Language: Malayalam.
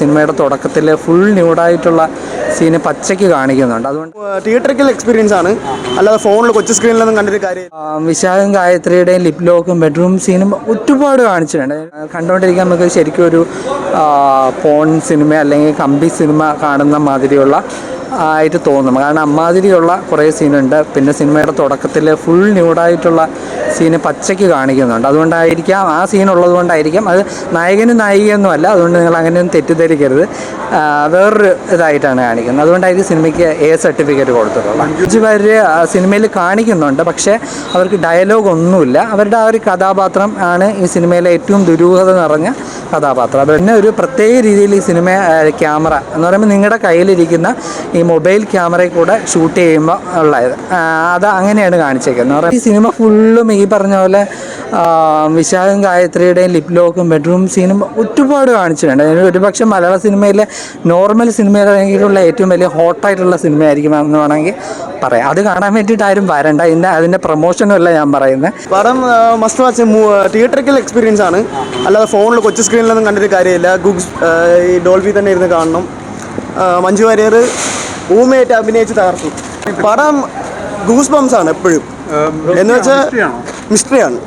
സിനിമയുടെ തുടക്കത്തിൽ ഫുൾ ന്യൂഡായിട്ടുള്ള സീന് പച്ചയ്ക്ക് കാണിക്കുന്നുണ്ട്. അതുകൊണ്ട് തിയേറ്ററിക്കൽ എക്സ്പീരിയൻസ് ആണ്, അല്ലാതെ ഫോണിൽ കൊച്ചു സ്ക്രീനിലൊന്നും കണ്ടിട്ട് കാര്യം. വിശാഖം ഗായത്രിയുടെയും ലിപ് ലോക്കും ബെഡ്റൂം സീനും ഒരുപാട് കാണിച്ചിട്ടുണ്ട്. കണ്ടുകൊണ്ടിരിക്കാൻ നമുക്ക് ശരിക്കും ഒരു പോൺ സിനിമ അല്ലെങ്കിൽ കമ്പി സിനിമ കാണുന്ന മാതിരിയുള്ള ആയിട്ട് തോന്നും. കാരണം അമ്മാതിരിയുള്ള കുറേ സീനുണ്ട്. പിന്നെ സിനിമയുടെ തുടക്കത്തിൽ ഫുൾ ന്യൂഡായിട്ടുള്ള സീന് പച്ചയ്ക്ക് കാണിക്കുന്നുണ്ട്. അതുകൊണ്ടായിരിക്കാം, ആ സീനുള്ളത് കൊണ്ടായിരിക്കാം. അത് നായകനും നായികയൊന്നുമല്ല, അതുകൊണ്ട് നിങ്ങൾ അങ്ങനെയൊന്നും തെറ്റിദ്ധരിക്കരുത്. വേറൊരു ഇതായിട്ടാണ് കാണിക്കുന്നത്. അതുകൊണ്ടായിരിക്കും സിനിമയ്ക്ക് എ സർട്ടിഫിക്കറ്റ് കൊടുത്തിട്ടുള്ളത്. 5 പേര് സിനിമയിൽ കാണിക്കുന്നുണ്ട്, പക്ഷേ അവർക്ക് ഡയലോഗ് ഒന്നുമില്ല. അവരുടെ ആ ഒരു കഥാപാത്രം ആണ് ഈ സിനിമയിലെ ഏറ്റവും ദുരൂഹത നിറഞ്ഞ കഥാപാത്രം. പിന്നെ ഒരു പ്രത്യേക രീതിയിൽ ഈ സിനിമ ക്യാമറ എന്ന് പറയുമ്പോൾ നിങ്ങളുടെ കയ്യിലിരിക്കുന്ന ഈ മൊബൈൽ ക്യാമറയിൽ കൂടെ ഷൂട്ട് ചെയ്യുമ്പോൾ ഉള്ളത് അത് അങ്ങനെയാണ് കാണിച്ചേക്കുന്നത്. ഈ സിനിമ ഫുള്ളും ഈ പറഞ്ഞ പോലെ വിശാഖം ഗായത്രിയുടെയും ലിപ് ലോക്കും ബെഡ്റൂം സീനും ഒരുപാട് കാണിച്ചിട്ടുണ്ട്. ഒരുപക്ഷെ മലയാള സിനിമയിലെ നോർമൽ സിനിമയിലുള്ള ഏറ്റവും വലിയ ഹോട്ടായിട്ടുള്ള സിനിമയായിരിക്കും എന്ന് വേണമെങ്കിൽ പറയാം. അത് കാണാൻ വേണ്ടിയിട്ട് ആരും വരണ്ട. അതിൻ്റെ പ്രൊമോഷനും അല്ല ഞാൻ പറയുന്നത്. പടം മസ്റ്റ് വാച്ച്, തിയേറ്ററിക്കൽ എക്സ്പീരിയൻസ് ആണ്, അല്ലാതെ ഫോണിൽ കൊച്ചു സ്ക്രീനിലൊന്നും കണ്ടിട്ട് കാര്യമില്ല. ഈ ഡോൾബി തന്നെ ഇരുന്ന് കാണണം. മഞ്ജു വാര്യർ ഊമയായിട്ട് അഭിനയിച്ച് തകർത്തു. പടം ഗൂസ് ബംസ് ആണ് എപ്പോഴും, എന്ന് വെച്ചാൽ മിസ്റ്ററിയാണ്.